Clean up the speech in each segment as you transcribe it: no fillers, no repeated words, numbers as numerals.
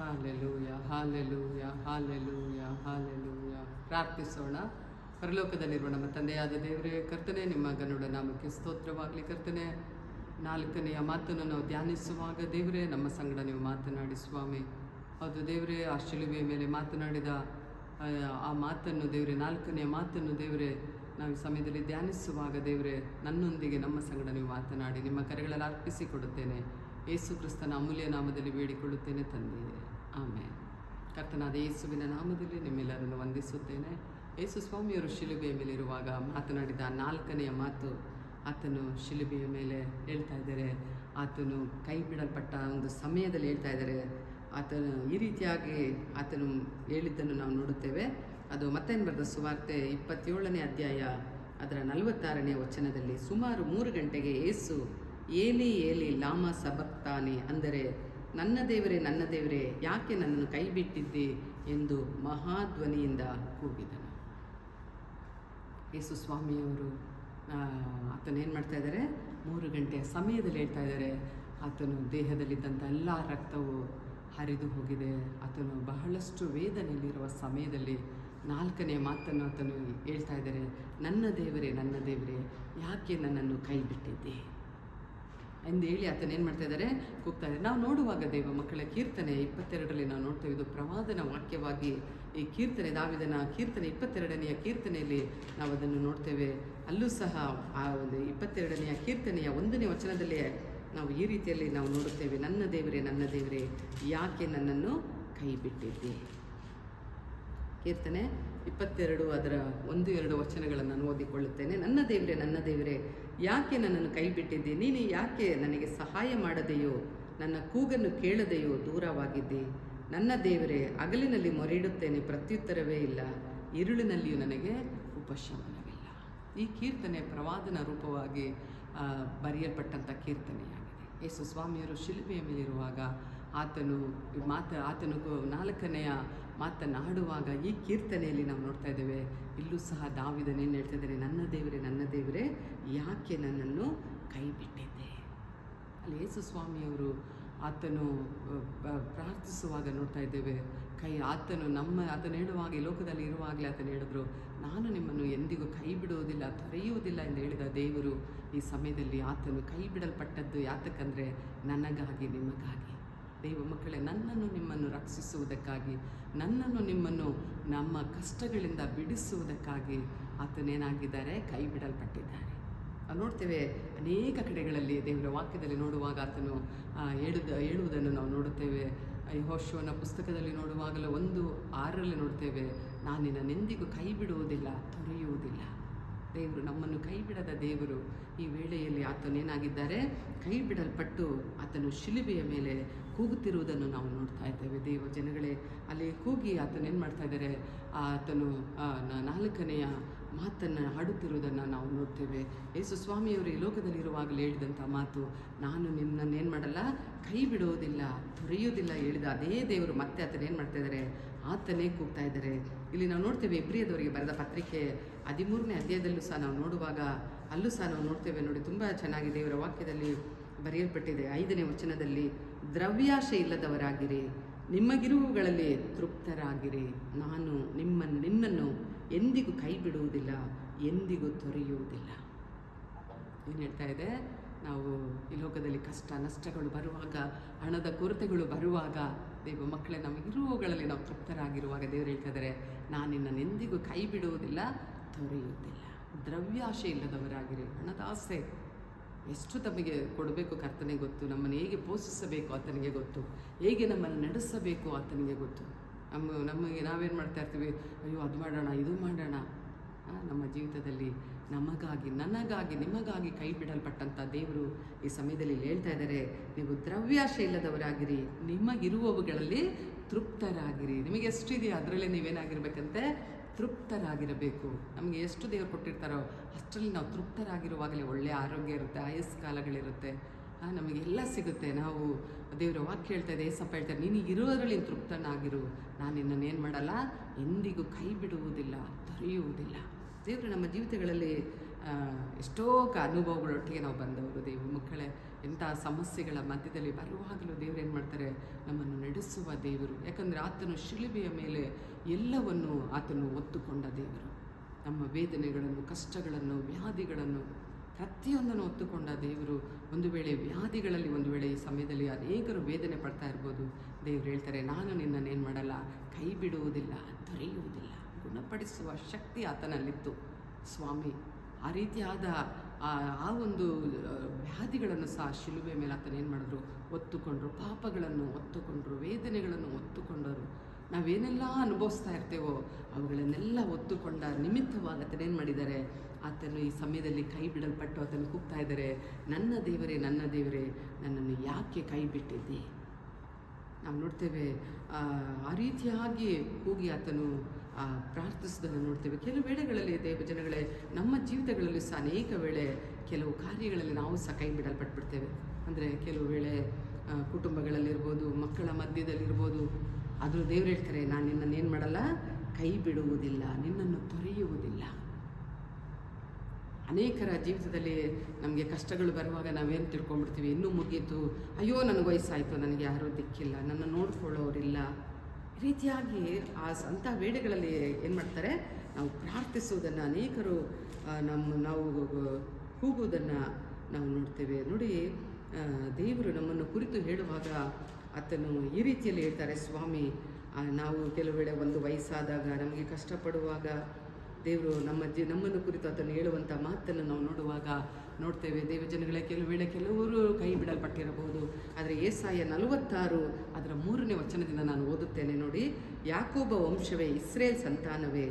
Hallelujah, hallelujah, hallelujah, hallelujah. ಪ್ರಾರ್ಥಿಸೋಣ. ಪರಲೋಕದಲ್ಲಿರುವ ನಮ್ಮ ತಂದೆಯಾದ ದೇವರೇ, ಕರ್ತನೆ, ನಿಮ್ಮ ಗನುಡ ನಾಮಕ್ಕೆ ಸ್ತೋತ್ರವಾಗಲಿ. ಕರ್ತನೆ, 4ನೆಯ ಮಾತನ್ನು ನಾವು ಧ್ಯಾನಿಸುವಾಗ ದೇವರೇ ನಮ್ಮ ಸಂಗಡ ನೀವು ಮಾತನಾಡಿ ಸ್ವಾಮಿ. ಹೌದು ದೇವರೇ, ಆ ಶಿಲುಬೆಯ ಮೇಲೆ ಮಾತನಾಡಿದ ಆ ಮಾತನ್ನು ದೇವರೇ, 4ನೆಯ ಮಾತನ್ನು ದೇವರೇ, ನಾವು ಈ ಸಮಯದಲ್ಲಿ ಧ್ಯಾನಿಸುವಾಗ ದೇವರೇ, ನನ್ನೊಂದಿಗೆ ನಮ್ಮ ಸಂಗಡ ನೀವು ಮಾತನಾಡಿ ನಿಮ್ಮ ಕರೆಗಳಲ್ಲಿ ಅರ್ಪಿಸಿಕೊಡುತ್ತೇನೆ. ಯೇಸು ಕ್ರಿಸ್ತನ ಅಮೂಲ್ಯ ನಾಮದಲ್ಲಿ ಬೇಡಿಕೊಳ್ಳುತ್ತೇನೆ ತಂದೆಯೇ, ಆಮೇಲೆ. ಕರ್ತನಾದ ಯೇಸುವಿನ ನಾಮದಲ್ಲಿ ನಿಮ್ಮೆಲ್ಲರನ್ನು ವಂದಿಸುತ್ತೇನೆ. ಯೇಸು ಸ್ವಾಮಿಯವರು ಶಿಲುಬೆಯ ಮೇಲಿರುವಾಗ ಮಾತನಾಡಿದ 4ನೆಯ ಮಾತು, ಆತನು ಶಿಲುಬೆಯ ಮೇಲೆ ಹೇಳ್ತಾ ಇದ್ದಾರೆ. ಆತನು ಕೈ ಬಿಡಲ್ಪಟ್ಟ ಒಂದು ಸಮಯದಲ್ಲಿ ಹೇಳ್ತಾ ಇದ್ದಾರೆ. ಆತನು ಈ ರೀತಿಯಾಗಿ ಆತನು ಹೇಳಿದ್ದನ್ನು ನಾವು ನೋಡುತ್ತೇವೆ. ಅದು ಮತ್ತೇನು ಬರೆದ ಸುವಾರ್ತೆ 27ನೇ ಅಧ್ಯಾಯ ಅದರ 46ನೇ ವಚನದಲ್ಲಿ, ಸುಮಾರು 3 ಗಂಟೆಗೆ ಯೇಸು ಏಲಿ ಏಲಿ ಲಾಮ ಸಬಕ್ತಾನಿ, ಅಂದರೆ ನನ್ನ ದೇವರೇ ಯಾಕೆ ನನ್ನನ್ನು ಕೈ ಬಿಟ್ಟಿದ್ದಿ ಎಂದು ಮಹಾಧ್ವನಿಯಿಂದ ಕೂಗಿದನು. ಯೇಸು ಸ್ವಾಮಿಯವರು ಆತನೇನು ಮಾಡ್ತಾ ಇದ್ದಾರೆ, 3 ಗಂಟೆಯ ಸಮಯದಲ್ಲಿ ಹೇಳ್ತಾ ಇದ್ದಾರೆ. ಆತನು ದೇಹದಲ್ಲಿದ್ದಂಥ ಎಲ್ಲ ರಕ್ತವು ಹರಿದು ಹೋಗಿದೆ. ಆತನು ಬಹಳಷ್ಟು ವೇದನೆಯಲ್ಲಿರುವ ಸಮಯದಲ್ಲಿ 4ನೆಯ ಮಾತನ್ನು ಆತನು ಹೇಳ್ತಾ ಇದ್ದಾರೆ, ನನ್ನ ದೇವರೇ ಯಾಕೆ ನನ್ನನ್ನು ಕೈ ಬಿಟ್ಟಿದ್ದೆ ಎಂದು ಹೇಳಿ ಆತನೇನು ಮಾಡ್ತಾ ಇದ್ದಾರೆ, ಕೂಗ್ತಾ ಇದ್ದಾರೆ. ನಾವು ನೋಡುವಾಗ ದೇವ ಮಕ್ಕಳ ಕೀರ್ತನೆ 22ರಲ್ಲಿ ನಾವು ನೋಡ್ತೇವೆ. ಇದು ಪ್ರವಾದನ ವಾಕ್ಯವಾಗಿ ಈ ಕೀರ್ತನೆ, ದಾವಿದನ ಕೀರ್ತನೆ 22ನೆಯ ಕೀರ್ತನೆಯಲ್ಲಿ ನಾವು ಅದನ್ನು ನೋಡ್ತೇವೆ. ಅಲ್ಲೂ ಸಹ ಆ ಒಂದು 22ನೆಯ ಕೀರ್ತನೆಯ 1ನೇ ವಚನದಲ್ಲೇ ನಾವು ಈ ರೀತಿಯಲ್ಲಿ ನಾವು ನೋಡುತ್ತೇವೆ, ನನ್ನ ದೇವರೇ ಯಾಕೆ ನನ್ನನ್ನು ಕೈ ಬಿಟ್ಟಿದ್ದೆ. ಕೀರ್ತನೆ 22 ಅದರ 1-2 ವಚನಗಳನ್ನು ನಾನು ಓದಿಕೊಳ್ಳುತ್ತೇನೆ. ನನ್ನ ದೇವರೇ ಯಾಕೆ ನನ್ನನ್ನು ಕೈ ಬಿಟ್ಟಿದ್ದೆ, ನೀನು ಯಾಕೆ ನನಗೆ ಸಹಾಯ ಮಾಡದೆಯೋ, ನನ್ನ ಕೂಗನ್ನು ಕೇಳದೆಯೋ ದೂರವಾಗಿದ್ದೆ. ನನ್ನ ದೇವರೇ, ಹಗಲಿನಲ್ಲಿ ಮೊರೆಯಿಡುತ್ತೇನೆ, ಪ್ರತ್ಯುತ್ತರವೇ ಇಲ್ಲ, ഇരുಳಿನಲ್ಲಿಯೂ ನನಗೆ ಉಪಶಮನವಿಲ್ಲ. ಈ ಕೀರ್ತನೆ ಪ್ರವಾದನ ರೂಪವಾಗಿ ಬರೆಯಲ್ಪಟ್ಟಂಥ ಕೀರ್ತನೆಯಾಗಿದೆ. ಯೇಸು ಸ್ವಾಮಿಯವರು ಶಿಲುಬೆಯ ಮೇಲಿರುವಾಗ ಆತನು 4ನೆಯ ಮಾತನಾಡುವಾಗ ಈ ಕೀರ್ತನೆಯಲ್ಲಿ ನಾವು ನೋಡ್ತಾ ಇದ್ದೇವೆ. ಇಲ್ಲೂ ಸಹ ದಾವಿದನೇನು ಹೇಳ್ತಾ ಇದ್ದಾರೆ, ನನ್ನ ದೇವರೇ ಯಾಕೆ ನನ್ನನ್ನು ಕೈ ಬಿಟ್ಟಿದ್ದೆ. ಅಲ್ಲಿ ಯೇಸು ಸ್ವಾಮಿಯವರು ಆತನು ಪ್ರಾರ್ಥಿಸುವಾಗ ನೋಡ್ತಾ ಇದ್ದೇವೆ, ಆತನು ಹೇಳುವಾಗ ಈ ಲೋಕದಲ್ಲಿ ಇರುವಾಗಲೇ ಆತನು ಹೇಳಿದ್ರು, ನಾನು ನಿಮ್ಮನ್ನು ಎಂದಿಗೂ ಕೈ ಬಿಡುವುದಿಲ್ಲ, ತೊರೆಯುವುದಿಲ್ಲ ಎಂದು ಹೇಳಿದ ದೇವರು ಈ ಸಮಯದಲ್ಲಿ ಆತನು ಕೈ ಬಿಡಲ್ಪಟ್ಟದ್ದು ಯಾತಕ್ಕಂದರೆ ನನಗಾಗಿ, ನಿಮಗಾಗಿ. ದೇವ ಮಕ್ಕಳೇ, ನನ್ನನ್ನು ನಿಮ್ಮನ್ನು ರಕ್ಷಿಸುವುದಕ್ಕಾಗಿ, ನನ್ನನ್ನು ನಿಮ್ಮನ್ನು ನಮ್ಮ ಕಷ್ಟಗಳಿಂದ ಬಿಡಿಸುವುದಕ್ಕಾಗಿ ಆತನೇನಾಗಿದ್ದಾರೆ, ಕೈ ಬಿಡಲ್ಪಟ್ಟಿದ್ದಾರೆ. ನೋಡ್ತೇವೆ ಅನೇಕ ಕಡೆಗಳಲ್ಲಿ ದೇವರ ವಾಕ್ಯದಲ್ಲಿ ನೋಡುವಾಗ ಆತನು ಹೇಳುವುದನ್ನು ನಾವು ನೋಡುತ್ತೇವೆ. ಯೆಹೋಶುವನ ಪುಸ್ತಕದಲ್ಲಿ ನೋಡುವಾಗಲೂ 1:6 ನೋಡ್ತೇವೆ, ನಾನು ನಿನ್ನನ್ನೆಂದಿಗೂ ಕೈ ಬಿಡುವುದಿಲ್ಲ, ತೊರೆಯುವುದಿಲ್ಲ. ದೇವರು ನಮ್ಮನ್ನು ಕೈ ಬಿಡದ ದೇವರು. ಈ ವೇಳೆಯಲ್ಲಿ ಆತನೇನಾಗಿದ್ದಾರೆ, ಕೈ ಬಿಡಲ್ಪಟ್ಟು ಆತನು ಶಿಲುಬೆಯ ಮೇಲೆ ಕೂಗುತ್ತಿರುವುದನ್ನು ನಾವು ನೋಡ್ತಾ ಇದ್ದೇವೆ. ದೇವ ಜನಗಳೇ, ಅಲ್ಲಿ ಕೂಗಿ ಆತನೇನು ಮಾಡ್ತಾ ಇದ್ದಾರೆ, ಆತನು 4ನೆಯ ಮಾತನ್ನು ಹಾಡುತ್ತಿರುವುದನ್ನು ನಾವು ನೋಡ್ತೇವೆ. ಯೇಸು ಸ್ವಾಮಿಯವರು ಈ ಲೋಕದಲ್ಲಿರುವಾಗಲೇ ಹೇಳಿದಂಥ ಮಾತು, ನಾನು ನಿನ್ನನ್ನೇನು ಮಾಡಲ್ಲ, ಕೈ ಬಿಡುವುದಿಲ್ಲ, ತೊರೆಯುವುದಿಲ್ಲ ಹೇಳಿದ ಅದೇ ದೇವರು ಮತ್ತೆ ಆತನೇನು ಮಾಡ್ತಾ ಇದ್ದಾರೆ, ಆತನೇ ಕೂಗ್ತಾ ಇದ್ದಾರೆ. ಇಲ್ಲಿ ನಾವು ನೋಡ್ತೇವೆ ಇಬ್ರಿಯದವರಿಗೆ ಬರೆದ ಪತ್ರಿಕೆ 13ನೇ ಅಧ್ಯಾಯದಲ್ಲೂ ಸಹ ನಾವು ನೋಡುವಾಗ ಅಲ್ಲೂ ಸಹ ನಾವು ನೋಡ್ತೇವೆ. ನೋಡಿ, ತುಂಬ ಚೆನ್ನಾಗಿ ದೇವರ ವಾಕ್ಯದಲ್ಲಿ ಬರೆಯಲ್ಪಟ್ಟಿದೆ. 5ನೇ ವಚನದಲ್ಲಿ, ದ್ರವ್ಯಾಶೆ ಇಲ್ಲದವರಾಗಿರಿ, ನಿಮಗಿರುವುಗಳಲ್ಲಿ ತೃಪ್ತರಾಗಿರಿ, ನಾನು ನಿನ್ನನ್ನು ಎಂದಿಗೂ ಕೈ ಬಿಡುವುದಿಲ್ಲ, ಎಂದಿಗೂ ತೊರೆಯುವುದಿಲ್ಲ. ಏನು ಹೇಳ್ತಾ ಇದೆ, ನಾವು ಈ ಲೋಕದಲ್ಲಿ ಕಷ್ಟ ನಷ್ಟಗಳು ಬರುವಾಗ, ಹಣದ ಕೊರತೆಗಳು ಬರುವಾಗ, ದೇವ ಮಕ್ಕಳೇ, ನಮಗಿರುವುಗಳಲ್ಲಿ ನಾವು ತೃಪ್ತರಾಗಿರುವಾಗ ದೇವರು ಹೇಳ್ತಾ ಇದ್ದಾರೆ, ನಾನು ನಿನ್ನನ್ನು ಎಂದಿಗೂ ಕೈ ಬಿಡುವುದಿಲ್ಲ, ತೊರೆಯುವುದಿಲ್ಲ. ದ್ರವ್ಯಾಶೆ ಇಲ್ಲದವರಾಗಿರಿ. ಹಣದ ಆಸೆ ಎಷ್ಟು ತಮಗೆ ಕೊಡಬೇಕು ಕರ್ತನಿಗೆ ಗೊತ್ತು, ನಮ್ಮನ್ನು ಹೇಗೆ ಪೋಷಿಸಬೇಕು ಆತನಿಗೆ ಗೊತ್ತು, ಹೇಗೆ ನಮ್ಮನ್ನು ನಡೆಸಬೇಕು ಆತನಿಗೆ ಗೊತ್ತು. ನಮಗೆ ನಾವೇನು ಮಾಡ್ತಾ ಇರ್ತೀವಿ, ಅಯ್ಯೋ ಅದು ಮಾಡೋಣ ಇದು ಮಾಡೋಣ. ನಮ್ಮ ಜೀವಿತದಲ್ಲಿ ನಮಗಾಗಿ, ನನಗಾಗಿ, ನಿಮಗಾಗಿ ಕೈ ಬಿಡಲ್ಪಟ್ಟಂಥ ದೇವರು ಈ ಸಮಯದಲ್ಲಿ ಹೇಳ್ತಾ ಇದ್ದಾರೆ, ನೀವು ದ್ರವ್ಯಾಶೆ ಇಲ್ಲದವರಾಗಿರಿ, ನಿಮಗಿರುವವುಗಳಲ್ಲಿ ತೃಪ್ತರಾಗಿರಿ. ನಿಮಗೆ ಎಷ್ಟಿದೆಯೋ ಅದರಲ್ಲೇ ನೀವೇನಾಗಿರ್ಬೇಕಂತೆ, ತೃಪ್ತರಾಗಿರಬೇಕು. ನಮಗೆ ಎಷ್ಟು ದೇವರು ಕೊಟ್ಟಿರ್ತಾರೋ ಅಷ್ಟರಲ್ಲಿ ನಾವು ತೃಪ್ತರಾಗಿರುವಾಗಲೇ ಒಳ್ಳೆಯ ಆರೋಗ್ಯ ಇರುತ್ತೆ, ಆಯಸ್ಕಾಲಗಳಿರುತ್ತೆ, ನಮಗೆಲ್ಲ ಸಿಗುತ್ತೆ. ನಾವು ದೇವರ ವಾಕ್ಯ ಹೇಳ್ತಾ ಇದೆ, ಏಸಪ್ಪ ಹೇಳ್ತಾರೆ, ನೀನು ಇರೋದರಲ್ಲಿ ತೃಪ್ತನಾಗಿರು, ನಾನು ನಿನ್ನನ್ನೇನು ಮಾಡಲ್ಲ, ಎಂದಿಗೂ ಕೈ ಬಿಡುವುದಿಲ್ಲ, ತೊರೆಯುವುದಿಲ್ಲ. ದೇವರು ನಮ್ಮ ಜೀವಿತಗಳಲ್ಲಿ ಎಷ್ಟೋ ಅನುಭವಗಳೊಟ್ಟಿಗೆ ನಾವು ಬಂದವರು ದೇವ್ರ ಮಕ್ಕಳೇ. ಎಂಥ ಸಮಸ್ಯೆಗಳ ಮಧ್ಯದಲ್ಲಿ ಬರುವಾಗಲೂ ದೇವರು ಏನು ಮಾಡ್ತಾರೆ, ನಮ್ಮನ್ನು ನಡೆಸುವ ದೇವರು. ಯಾಕಂದರೆ ಆತನು ಶಿಲುಬೆಯ ಮೇಲೆ ಎಲ್ಲವನ್ನು ಆತನು ಹೊತ್ತುಕೊಂಡ ದೇವರು. ನಮ್ಮ ವೇದನೆಗಳನ್ನು, ಕಷ್ಟಗಳನ್ನು, ವ್ಯಾಧಿಗಳನ್ನು ಪ್ರತಿಯೊಂದನ್ನು ಹೊತ್ತುಕೊಂಡ ದೇವರು. ಒಂದು ವೇಳೆ ವ್ಯಾಧಿಗಳಲ್ಲಿ, ಒಂದು ವೇಳೆ ಈ ಸಮಯದಲ್ಲಿ ಅನೇಕರು ವೇದನೆ ಪಡ್ತಾ ಇರ್ಬೋದು. ದೇವರು ಹೇಳ್ತಾರೆ, ನಾನು ನಿನ್ನನ್ನೇನು ಮಾಡಲ್ಲ, ಕೈ ಬಿಡುವುದಿಲ್ಲ, ತೊರೆಯುವುದಿಲ್ಲ. ಗುಣಪಡಿಸುವ ಶಕ್ತಿ ಆತನಲ್ಲಿತ್ತು ಸ್ವಾಮಿ. ಆ ರೀತಿಯಾದ ಆ ಒಂದು ವ್ಯಾಧಿಗಳನ್ನು ಸಹ ಶಿಲುಬೆ ಮೇಲೆ ಆತನ ಏನು ಮಾಡಿದ್ರು, ಹೊತ್ತುಕೊಂಡ್ರು. ಪಾಪಗಳನ್ನು ಹೊತ್ತುಕೊಂಡ್ರು, ವೇದನೆಗಳನ್ನು ಹೊತ್ತುಕೊಂಡರು. ನಾವೇನೆಲ್ಲ ಅನುಭವಿಸ್ತಾ ಇರ್ತೇವೋ ಅವುಗಳನ್ನೆಲ್ಲ ಹೊತ್ತುಕೊಂಡ ನಿಮಿತ್ತವಾಗಿ ಆತನೇನು ಮಾಡಿದ್ದಾರೆ, ಆತನು ಈ ಸಮಯದಲ್ಲಿ ಕೈ ಬಿಡಲ್ಪಟ್ಟು ಆತನು ಕೂಗ್ತಾ ಇದ್ದಾರೆ, ನನ್ನ ದೇವರೇ, ನನ್ನ ದೇವರೇ, ನನ್ನನ್ನು ಯಾಕೆ ಕೈ ಬಿಟ್ಟಿದ್ದೆ. ನಾವು ನೋಡ್ತೇವೆ ಆ ರೀತಿಯಾಗಿ ಕೂಗಿ ಆತನು ಪ್ರಾರ್ಥಿಸೋದನ್ನು ನೋಡ್ತೇವೆ. ಕೆಲವು ವೇಳೆಗಳಲ್ಲಿ ದೇವಜನಗಳೇ, ನಮ್ಮ ಜೀವಿತಗಳಲ್ಲಿ ಸಹ ಅನೇಕ ವೇಳೆ ಕೆಲವು ಕಾರ್ಯಗಳಲ್ಲಿ ನಾವು ಸಹ ಕೈ ಬಿಡಲ್ಪಟ್ಬಿಡ್ತೇವೆ. ಅಂದರೆ ಕೆಲವು ವೇಳೆ ಕುಟುಂಬಗಳಲ್ಲಿರ್ಬೋದು, ಮಕ್ಕಳ ಮಧ್ಯದಲ್ಲಿರ್ಬೋದು. ಆದರೂ ದೇವ್ರು ಹೇಳ್ತಾರೆ, ನಾನು ನಿನ್ನನ್ನು ಏನು ಮಾಡಲ್ಲ, ಕೈ ಬಿಡುವುದಿಲ್ಲ, ನಿನ್ನನ್ನು ತೊರೆಯುವುದಿಲ್ಲ. ಅನೇಕರ ಜೀವಿತದಲ್ಲಿ ನಮಗೆ ಕಷ್ಟಗಳು ಬರುವಾಗ ನಾವೇನು ತಿಳ್ಕೊಂಡ್ಬಿಡ್ತೀವಿ, ಇನ್ನೂ ಮುಗೀತು, ಅಯ್ಯೋ ನನಗೆ ವಯಸ್ಸಾಯಿತು, ನನಗೆ ಯಾರೂ ದಿಕ್ಕಿಲ್ಲ, ನನ್ನ ನೋಡ್ಕೊಳ್ಳೋರಿಲ್ಲ. ಈ ರೀತಿಯಾಗಿ ಅಂಥ ವೇಳೆಗಳಲ್ಲಿ ಏನು ಮಾಡ್ತಾರೆ, ನಾವು ಪ್ರಾರ್ಥಿಸುವುದನ್ನು, ಅನೇಕರು ನಾವು ಕೂಗುವುದನ್ನು ನಾವು ನೋಡ್ತೇವೆ. ನೋಡಿ, ದೇವರು ನಮ್ಮನ್ನು ಕುರಿತು ಹೇಳುವಾಗ ಆತನು ಈ ರೀತಿಯಲ್ಲಿ ಹೇಳ್ತಾರೆ, ಸ್ವಾಮಿ, ನಾವು ಕೆಲವು ವೇಳೆ ಒಂದು ವಯಸ್ಸಾದಾಗ, ನಮಗೆ ಕಷ್ಟಪಡುವಾಗ ದೇವರು ನಮ್ಮನ್ನು ಕುರಿತು ಆತನು ಹೇಳುವಂಥ ಮಾತನ್ನು ನಾವು ನೋಡ್ತೇವೆ. ದೇವಜನಗಳೇ, ಕೆಲವು ವೇಳೆ ಕೆಲವರು ಕೈ ಬಿಡಲ್ಪಟ್ಟಿರಬಹುದು. ಆದರೆ ಯೆಶಾಯ 46 ಅದರ 3ನೇ ವಚನದಿಂದ ನಾನು ಓದುತ್ತೇನೆ ನೋಡಿ. ಯಾಕೋಬ ವಂಶವೇ, ಇಸ್ರೇಲ್ ಸಂತಾನವೇ,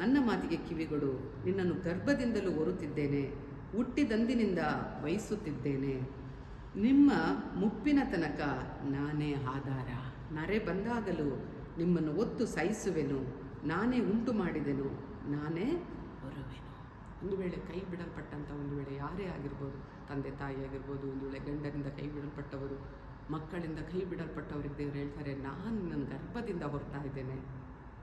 ನನ್ನ ಮಾತಿಗೆ ಕಿವಿಗೊಡು. ನಿನ್ನನ್ನು ಗರ್ಭದಿಂದಲೂ ಹೊರುತ್ತಿದ್ದೇನೆ, ಹುಟ್ಟಿದಂದಿನಿಂದ ವಹಿಸುತ್ತಿದ್ದೇನೆ. ನಿಮ್ಮ ಮುಪ್ಪಿನ ತನಕ ನಾನೇ ಆಧಾರ. ನರೆ ಬಂದಾಗಲೂ ನಿಮ್ಮನ್ನು ಒತ್ತು ಸಹಿಸುವೆನು. ನಾನೇ ಉಂಟು ಮಾಡಿದೆನು, ನಾನೇ ಹೊರುವೆನು. ಒಂದು ವೇಳೆ ಕೈ ಬಿಡಲ್ಪಟ್ಟಂಥ, ಒಂದು ವೇಳೆ ಯಾರೇ ಆಗಿರ್ಬೋದು, ತಂದೆ ತಾಯಿ ಆಗಿರ್ಬೋದು, ಒಂದು ವೇಳೆ ಗಂಡನಿಂದ ಕೈ ಬಿಡಲ್ಪಟ್ಟವರು, ಮಕ್ಕಳಿಂದ ಕೈ ಬಿಡಲ್ಪಟ್ಟವ್ರಿಗೆ ದೇವರು ಹೇಳ್ತಾರೆ, ನಾನು ನನ್ನ ಗರ್ಭದಿಂದ ಹೊರ್ತಾ ಇದ್ದೇನೆ.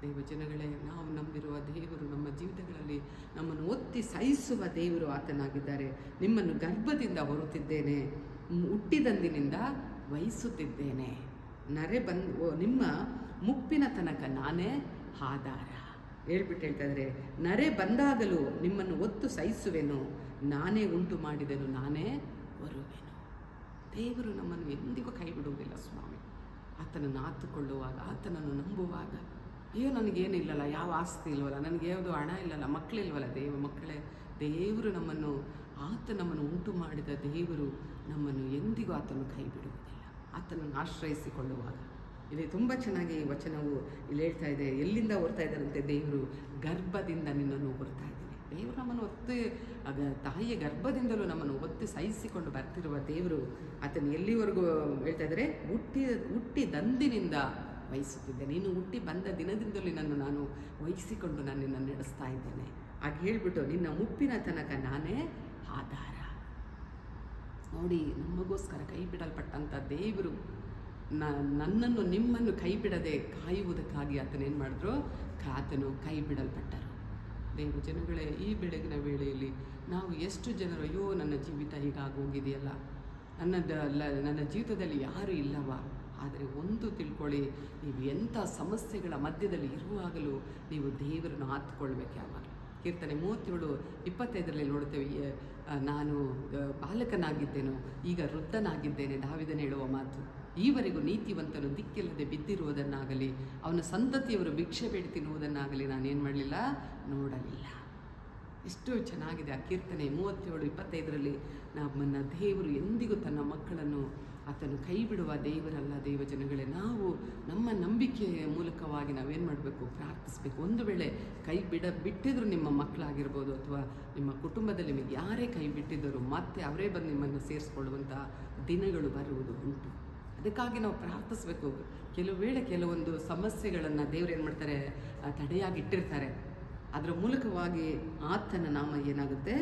ದೇವಜನಗಳೇ, ನಾವು ನಂಬಿರುವ ದೇವರು ನಮ್ಮ ಜೀವಿತಗಳಲ್ಲಿ ನಮ್ಮನ್ನು ಒತ್ತಿ ಸಹಿಸುವ ದೇವರು ಆತನಾಗಿದ್ದಾರೆ. ನಿಮ್ಮನ್ನು ಗರ್ಭದಿಂದ ಹೊರುತ್ತಿದ್ದೇನೆ, ಹುಟ್ಟಿದಂದಿನಿಂದ ವಹಿಸುತ್ತಿದ್ದೇನೆ. ನಿಮ್ಮ ಮುಪ್ಪಿನ ತನಕ ನಾನೇ ಆಧಾರ. ಹೇಳ್ತಾ ಇದ್ದಾರೆ, ನರೆ ಬಂದಾಗಲೂ ನಿಮ್ಮನ್ನು ಒತ್ತು ಸಹಿಸುವೆನು. ನಾನೇ ಉಂಟು ಮಾಡಿದೆನು, ನಾನೇ ಹೊರುವೆನು. ದೇವರು ನಮ್ಮನ್ನು ಎಂದಿಗೂ ಕೈ ಬಿಡುವುದಿಲ್ಲ ಸ್ವಾಮಿ. ಆತನನ್ನು ಆತುಕೊಳ್ಳುವಾಗ, ಆತನನ್ನು ನಂಬುವಾಗ, ಅಯ್ಯೋ ನನಗೇನಿಲ್ಲಲ್ಲ, ಯಾವ ಆಸ್ತಿ ಇಲ್ವಲ್ಲ, ನನಗೆ ಯಾವುದು ಹಣ ಇಲ್ಲಲ್ಲ, ಮಕ್ಕಳಿಲ್ವಲ್ಲ. ಮಕ್ಕಳೇ, ದೇವರು ನಮ್ಮನ್ನು ಉಂಟು ಮಾಡಿದ ದೇವರು ನಮ್ಮನ್ನು ಎಂದಿಗೂ ಆತನು ಕೈ ಬಿಡುವುದಿಲ್ಲ. ಆತನನ್ನು ಆಶ್ರಯಿಸಿಕೊಳ್ಳುವಾಗ, ಇಲ್ಲಿ ತುಂಬ ಚೆನ್ನಾಗಿ ವಚನವು ಇಲ್ಲಿ ಹೇಳ್ತಾ ಇದೆ. ಎಲ್ಲಿಂದ ಹೊರ್ತಾ ಇದ್ದಾರಂತೆ, ದೇವರು ಗರ್ಭದಿಂದ ನಿನ್ನನ್ನು ಹೊರ್ತಾ ಇದ್ದೀನಿ. ದೇವರು ನಮ್ಮನ್ನು ತಾಯಿಯ ಗರ್ಭದಿಂದಲೂ ನಮ್ಮನ್ನು ಒತ್ತಿ ಸಹಿಸಿಕೊಂಡು ಬರ್ತಿರುವ ದೇವರು ಆತನು ಎಲ್ಲಿವರೆಗೂ ಹೇಳ್ತಾ ಇದ್ದಾರೆ, ಹುಟ್ಟಿದಂದಿನಿಂದ ವಹಿಸುತ್ತಿದ್ದೆ. ನೀನು ಹುಟ್ಟಿ ಬಂದ ದಿನದಿಂದಲೂ ನಾನು ವಹಿಸಿಕೊಂಡು ನಾನು ನಿನ್ನನ್ನು ನಡೆಸ್ತಾ ಇದ್ದೇನೆ. ಹಾಗೆ ಹೇಳಿಬಿಟ್ಟು, ನಿನ್ನ ಮುಪ್ಪಿನ ತನಕ ನಾನೇ ಆಧಾರ. ನೋಡಿ, ನಮಗೋಸ್ಕರ ಕೈ ಬಿಡಲ್ಪಟ್ಟಂಥ ದೇವರು ನನ್ನನ್ನು, ನಿಮ್ಮನ್ನು ಕೈ ಬಿಡದೆ ಕಾಯುವುದಕ್ಕಾಗಿ ಆತನೇನು ಮಾಡಿದ್ರು, ಆತನು ಕೈ ಬಿಡಲ್ಪಟ್ಟರು. ದೇವ ಜನಗಳೇ, ಈ ಬೆಳಗಿನ ವೇಳೆಯಲ್ಲಿ ನಾವು ಎಷ್ಟು ಜನರು, ಅಯ್ಯೋ ನನ್ನ ಜೀವಿತ ಹೀಗಾಗೋಗಿದೆಯಲ್ಲ, ನನ್ನ ಜೀವಿತದಲ್ಲಿ ಯಾರೂ ಇಲ್ಲವ. ಆದರೆ ಒಂದು ತಿಳ್ಕೊಳ್ಳಿ, ನೀವು ಎಂಥ ಸಮಸ್ಯೆಗಳ ಮಧ್ಯದಲ್ಲಿ ಇರುವಾಗಲೂ ನೀವು ದೇವರನ್ನು ಆತ್ಕೊಳ್ಬೇಕು. ಯಾವಾಗ ಕೀರ್ತನೆ 37:25 ನೋಡ್ತೇವೆ, ನಾನು ಬಾಲಕನಾಗಿದ್ದೇನೋ, ಈಗ ವೃದ್ಧನಾಗಿದ್ದೇನೆ. ದಾವೀದನು ಹೇಳುವ ಮಾತು. ಈವರೆಗೂ ನೀತಿವಂತನು ದಿಕ್ಕಿಲ್ಲದೆ ಬಿದ್ದಿರುವುದನ್ನಾಗಲಿ, ಅವನ ಸಂತತಿಯವರು ಭಿಕ್ಷೆ ಬೇಡಿ ತಿನ್ನುವುದನ್ನಾಗಲಿ ನಾನೇನು ಮಾಡಲಿಲ್ಲ, ನೋಡಲಿಲ್ಲ. ಎಷ್ಟು ಚೆನ್ನಾಗಿದೆ ಆ ಕೀರ್ತನೆ 37:25. ನಮ್ಮನ್ನು ದೇವರು ಎಂದಿಗೂ ತನ್ನ ಮಕ್ಕಳನ್ನು ಆತನು ಕೈ ಬಿಡುವ ದೇವರಲ್ಲ. ದೇವಜನಗಳೇ, ನಾವು ನಮ್ಮ ನಂಬಿಕೆಯ ಮೂಲಕವಾಗಿ ನಾವೇನು ಮಾಡಬೇಕು, ಪ್ರಾರ್ಥಿಸಬೇಕು. ಒಂದು ವೇಳೆ ಕೈ ಬಿಟ್ಟಿದ್ರು ನಿಮ್ಮ ಮಕ್ಕಳಾಗಿರ್ಬೋದು, ಅಥವಾ ನಿಮ್ಮ ಕುಟುಂಬದಲ್ಲಿ ನಿಮಗೆ ಯಾರೇ ಕೈ ಬಿಟ್ಟಿದ್ದರು, ಮತ್ತೆ ಅವರೇ ಬಂದು ನಿಮ್ಮನ್ನು ಸೇರಿಸ್ಕೊಳ್ಳುವಂಥ ದಿನಗಳು ಬರುವುದು ಉಂಟು. ಅದಕ್ಕಾಗಿ ನಾವು ಪ್ರಾರ್ಥಿಸಬೇಕು. ಕೆಲವು ವೇಳೆ ಕೆಲವೊಂದು ಸಮಸ್ಯೆಗಳನ್ನು ದೇವರು ಏನು ಮಾಡ್ತಾರೆ, ತಡೆಯಾಗಿಟ್ಟಿರ್ತಾರೆ. ಅದರ ಮೂಲಕವಾಗಿ ಆತನ ನಾಮ ಏನಾಗುತ್ತೆ,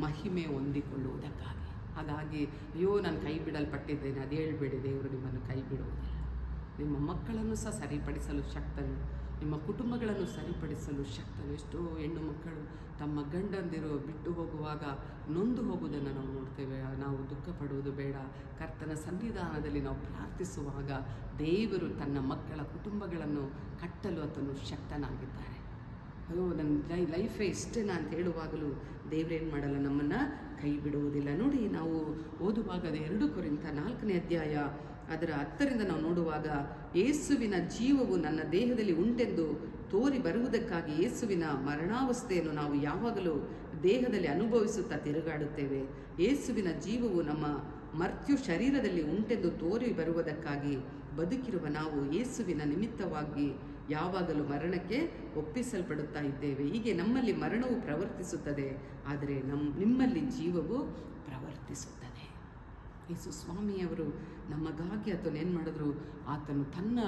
ಮಹಿಮೆ ಹೊಂದಿಕೊಳ್ಳುವುದಕ್ಕಾಗಿ. ಹಾಗಾಗಿ ಅಯ್ಯೋ ನಾನು ಕೈ ಬಿಡಲ್ಪಟ್ಟಿದ್ದೇನೆ, ಅದು ಹೇಳ್ಬೇಡಿ. ದೇವರು ನಿಮ್ಮನ್ನು ಕೈ ಬಿಡುವುದಿಲ್ಲ. ನಿಮ್ಮ ಮಕ್ಕಳನ್ನು ಸಹ ಸರಿಪಡಿಸಲು ಶಕ್ತನು. ನಿಮ್ಮ ಕುಟುಂಬಗಳನ್ನು ಸರಿಪಡಿಸಲು ಶಕ್ತನು. ಎಷ್ಟೋ ಹೆಣ್ಣು ಮಕ್ಕಳು ತಮ್ಮ ಗಂಡಂದಿರು ಬಿಟ್ಟು ಹೋಗುವಾಗ ನೊಂದು ಹೋಗುವುದನ್ನು ನಾವು ನೋಡ್ತೇವೆ. ನಾವು ದುಃಖ ಪಡುವುದು ಬೇಡ. ಕರ್ತನ ಸನ್ನಿಧಾನದಲ್ಲಿ ನಾವು ಪ್ರಾರ್ಥಿಸುವಾಗ ದೇವರು ತನ್ನ ಮಕ್ಕಳ ಕುಟುಂಬಗಳನ್ನು ಕಟ್ಟಲು ಆತನು ಶಕ್ತನಾಗಿದ್ದಾರೆ. ಅಯ್ಯೋ ನನ್ನ ಲೈಫೇ ಇಷ್ಟೇನಾ ಅಂತ ಹೇಳುವಾಗಲೂ ದೇವರೇನು ಮಾಡಲ್ಲ, ನಮ್ಮನ್ನು ಕೈ ಬಿಡುವುದಿಲ್ಲ. ನೋಡಿ, ನಾವು ಓದುವಾಗ 2 ಕೊರಿಂಥ 4ನೇ ಅಧ್ಯಾಯ ಅದರ 10ರಿಂದ ನಾವು ನೋಡುವಾಗ, ಯೇಸುವಿನ ಜೀವವು ನನ್ನ ದೇಹದಲ್ಲಿ ಉಂಟೆಂದು ತೋರಿ ಬರುವುದಕ್ಕಾಗಿ ಯೇಸುವಿನ ಮರಣಾವಸ್ಥೆಯನ್ನು ನಾವು ಯಾವಾಗಲೂ ದೇಹದಲ್ಲಿ ಅನುಭವಿಸುತ್ತಾ ತಿರುಗಾಡುತ್ತೇವೆ. ಯೇಸುವಿನ ಜೀವವು ನಮ್ಮ ಮರ್ತ್ಯು ಶರೀರದಲ್ಲಿ ಉಂಟೆಂದು ತೋರಿ ಬರುವುದಕ್ಕಾಗಿ ಬದುಕಿರುವ ನಾವು ಯೇಸುವಿನ ನಿಮಿತ್ತವಾಗಿ ಯಾವಾಗಲೂ ಮರಣಕ್ಕೆ ಒಪ್ಪಿಸಲ್ಪಡುತ್ತಾ ಇದ್ದೇವೆ. ಹೀಗೆ ನಮ್ಮಲ್ಲಿ ಮರಣವು ಪ್ರವರ್ತಿಸುತ್ತದೆ, ಆದರೆ ನಿಮ್ಮಲ್ಲಿ ಜೀವವು ಪ್ರವರ್ತಿಸುತ್ತದೆ. ಯೇಸು ಸ್ವಾಮಿಯವರು ನಮಗಾಗಿ ಆತನು ಏನು ಮಾಡಿದ್ರು, ಆತನು ತನ್ನ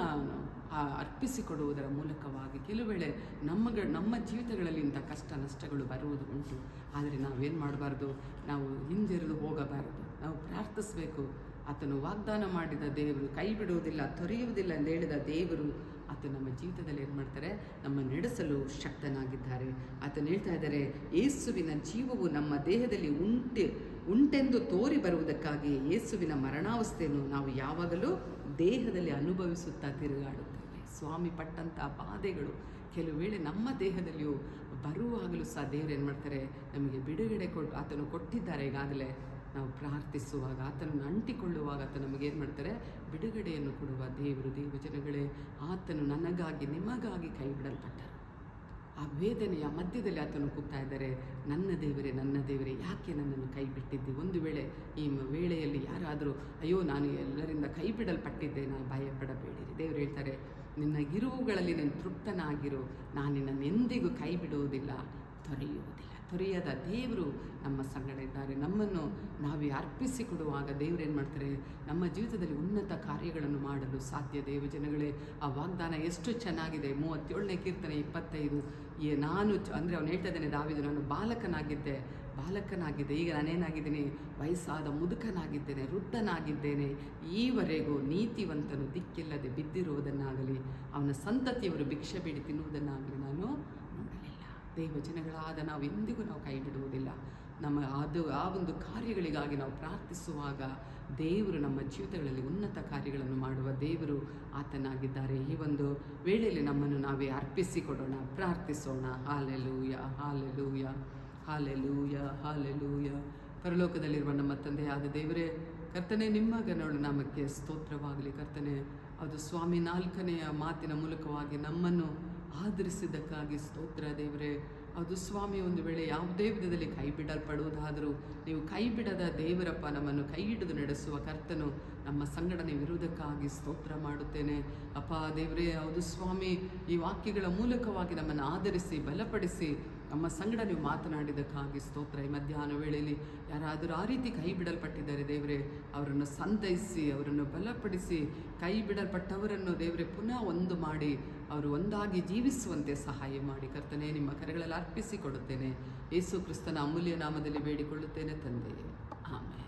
ಅರ್ಪಿಸಿಕೊಡುವುದರ ಮೂಲಕವಾಗಿ ಕೆಲವು ವೇಳೆ ನಮ್ಮ ಜೀವಿತಗಳಲ್ಲಿ ಇಂಥ ಕಷ್ಟ ನಷ್ಟಗಳು ಬರುವುದು ಉಂಟು. ಆದರೆ ನಾವೇನು ಮಾಡಬಾರ್ದು, ನಾವು ಹಿಂಜರಿದು ಹೋಗಬಾರದು. ನಾವು ಪ್ರಾರ್ಥಿಸಬೇಕು. ಆತನು ವಾಗ್ದಾನ ಮಾಡಿದ ದೇವರು ಕೈ ಬಿಡುವುದಿಲ್ಲ, ತೊರೆಯುವುದಿಲ್ಲ ಎಂದು ಹೇಳಿದ ದೇವರು ಆತ ನಮ್ಮ ಜೀವಿತದಲ್ಲಿ ಏನು ಮಾಡ್ತಾರೆ, ನಮ್ಮ ನಡೆಸಲು ಶಕ್ತನಾಗಿದ್ದಾರೆ. ಆತನು ಹೇಳ್ತಾ ಇದ್ದಾರೆ, ಯೇಸುವಿನ ಜೀವವು ನಮ್ಮ ದೇಹದಲ್ಲಿ ಉಂಟೆಂದು ತೋರಿ ಬರುವುದಕ್ಕಾಗಿ ಯೇಸುವಿನ ಮರಣಾವಸ್ಥೆಯನ್ನು ನಾವು ಯಾವಾಗಲೂ ದೇಹದಲ್ಲಿ ಅನುಭವಿಸುತ್ತಾ ತಿರುಗಾಡುತ್ತೇವೆ. ಸ್ವಾಮಿ ಪಟ್ಟಂಥ ಬಾಧೆಗಳು ಕೆಲವು ವೇಳೆ ನಮ್ಮ ದೇಹದಲ್ಲಿಯೂ ಬರುವಾಗಲೂ ಸಹ ದೇವರು ಏನು ಮಾಡ್ತಾರೆ, ನಮಗೆ ಬಿಡುಗಡೆ ಆತನು ಕೊಟ್ಟಿದ್ದಾರೆ. ಈಗಾಗಲೇ ನಾವು ಪ್ರಾರ್ಥಿಸುವಾಗ, ಆತನನ್ನು ಅಂಟಿಕೊಳ್ಳುವಾಗ ಆತ ನಮಗೇನು ಮಾಡ್ತಾರೆ, ಬಿಡುಗಡೆಯನ್ನು ಕೊಡುವ ದೇವರು. ದೇವಜನಗಳೇ, ಆತನು ನನಗಾಗಿ ನಿಮಗಾಗಿ ಕೈ ಬಿಡಲ್ಪಟ್ಟರು. ಆ ವೇದನೆಯ ಮಧ್ಯದಲ್ಲಿ ಆತನು ಕೂಗ್ತಾ ಇದ್ದಾರೆ, ನನ್ನ ದೇವರೇ ಯಾಕೆ ನನ್ನನ್ನು ಕೈ ಬಿಟ್ಟಿದ್ದೆ? ಒಂದು ವೇಳೆ ಈ ವೇಳೆಯಲ್ಲಿ ಯಾರಾದರೂ ಅಯ್ಯೋ ನಾನು ಎಲ್ಲರಿಂದ ಕೈ ಬಿಡಲ್ಪಟ್ಟಿದ್ದೇನೆ, ಭಯಪಡಬೇಡಿರಿ. ದೇವರು ಹೇಳ್ತಾರೆ, ನಿನ್ನ ಇರುವುಗಳಲ್ಲಿ ನೀನು ತೃಪ್ತನಾಗಿರು, ನಾನು ನಿನ್ನನ್ನೆಂದಿಗೂ ಕೈ ಬಿಡುವುದಿಲ್ಲ, ತೊರೆಯದ ದೇವರು ನಮ್ಮ ಸಂಗಡ ಇದ್ದಾರೆ. ನಮ್ಮನ್ನು ನಾವೇ ಅರ್ಪಿಸಿಕೊಡುವಾಗ ದೇವರು ಏನು ಮಾಡ್ತಾರೆ, ನಮ್ಮ ಜೀವಿತದಲ್ಲಿ ಉನ್ನತ ಕಾರ್ಯಗಳನ್ನು ಮಾಡಲು ಸಾಧ್ಯ. ದೇವಜನಗಳೇ, ಆ ವಾಗ್ದಾನ ಎಷ್ಟು ಚೆನ್ನಾಗಿದೆ. 37ನೇ ಕೀರ್ತನೆ 25, ನಾನು ಅಂದರೆ ಅವನು ಹೇಳ್ತಾ ಇದ್ದಾನೆ, ದಾವೀದ, ನಾನು ಬಾಲಕನಾಗಿದ್ದೆ, ಈಗ ನಾನೇನಾಗಿದ್ದೀನಿ, ವಯಸ್ಸಾದ ಮುದುಕನಾಗಿದ್ದೇನೆ, ವೃದ್ಧನಾಗಿದ್ದೇನೆ, ಈವರೆಗೂ ನೀತಿವಂತನು ದಿಕ್ಕಿಲ್ಲದೆ ಬಿದ್ದಿರುವುದನ್ನಾಗಲಿ ಅವನ ಸಂತತಿಯವರು ಭಿಕ್ಷೆ ಬೇಡಿ ತಿನ್ನುವುದನ್ನಾಗಲಿ ನಾನು ನೋಡಲಿಲ್ಲ. ದೇವಜನಗಳಾದ ನಾವು ಎಂದಿಗೂ ಕೈ ಬಿಡುವುದಿಲ್ಲ. ಆ ಒಂದು ಕಾರ್ಯಗಳಿಗಾಗಿ ನಾವು ಪ್ರಾರ್ಥಿಸುವಾಗ ದೇವರು ನಮ್ಮ ಜೀವಿತಗಳಲ್ಲಿ ಉನ್ನತ ಕಾರ್ಯಗಳನ್ನು ಮಾಡುವ ದೇವರು ಆತನಾಗಿದ್ದಾರೆ. ಈ ಒಂದು ವೇಳೆಯಲ್ಲಿ ನಮ್ಮನ್ನು ನಾವೇ ಅರ್ಪಿಸಿಕೊಡೋಣ, ಪ್ರಾರ್ಥಿಸೋಣ. Hallelujah, hallelujah, hallelujah, hallelujah. ಪರಲೋಕದಲ್ಲಿರುವ ನಮ್ಮ ತಂದೆಯಾದ ದೇವರೇ, ಕರ್ತನೆ, ನಿಮ್ಮ ಘನವುಳ್ಳ ನಾಮಕ್ಕೆ ಸ್ತೋತ್ರವಾಗಲಿ. ಕರ್ತನೆ, ಅದು ಸ್ವಾಮಿ 4ನೆಯ ಮಾತಿನ ಮೂಲಕವಾಗಿ ನಮ್ಮನ್ನು ಆಧರಿಸಿದ್ದಕ್ಕಾಗಿ ಸ್ತೋತ್ರ ದೇವರೇ. ಅದು ಸ್ವಾಮಿ, ಒಂದು ವೇಳೆ ಯಾವುದೇ ವಿಧದಲ್ಲಿ ಕೈ ಬಿಡಲ್ಪಡುವುದಾದರೂ ನೀವು ಕೈ ಬಿಡದ ದೇವರಪ್ಪ, ನಮ್ಮನ್ನು ಕೈ ಹಿಡಿದು ನಡೆಸುವ ಕರ್ತನು ನಮ್ಮ ಸಂಗಡ ನೀವಿರುವುದಕ್ಕಾಗಿ ಸ್ತೋತ್ರ ಮಾಡುತ್ತೇನೆ ಅಪ್ಪ ದೇವರೇ. ಹೌದು ಸ್ವಾಮಿ, ಈ ವಾಕ್ಯಗಳ ಮೂಲಕವಾಗಿ ನಮ್ಮನ್ನು ಆಧರಿಸಿ ಬಲಪಡಿಸಿ ನಮ್ಮ ಸಂಗಡ ನೀವು ಮಾತನಾಡಿದ್ದಕ್ಕಾಗಿ ಸ್ತೋತ್ರ. ಈ ಮಧ್ಯಾಹ್ನ ವೇಳೆಯಲ್ಲಿ ಯಾರಾದರೂ ಆ ರೀತಿ ಕೈ ಬಿಡಲ್ಪಟ್ಟಿದ್ದಾರೆ ದೇವರೇ, ಅವರನ್ನು ಸಂತೈಸಿ, ಅವರನ್ನು ಬಲಪಡಿಸಿ, ಕೈ ಬಿಡಲ್ಪಟ್ಟವರನ್ನು ದೇವರೇ ಪುನಃ ಒಂದು ಮಾಡಿ ಅವರು ಒಂದಾಗಿ ಜೀವಿಸುವಂತೆ ಸಹಾಯ ಮಾಡಿ. ಕರ್ತನೆ, ನಿಮ್ಮ ಕರೆಗಳಲ್ಲಿ ಅರ್ಪಿಸಿಕೊಡುತ್ತೇನೆ. ಯೇಸು ಕ್ರಿಸ್ತನ ಅಮೂಲ್ಯ ನಾಮದಲ್ಲಿ ಬೇಡಿಕೊಳ್ಳುತ್ತೇನೆ ತಂದೆಯೇ, ಆಮೆನ್.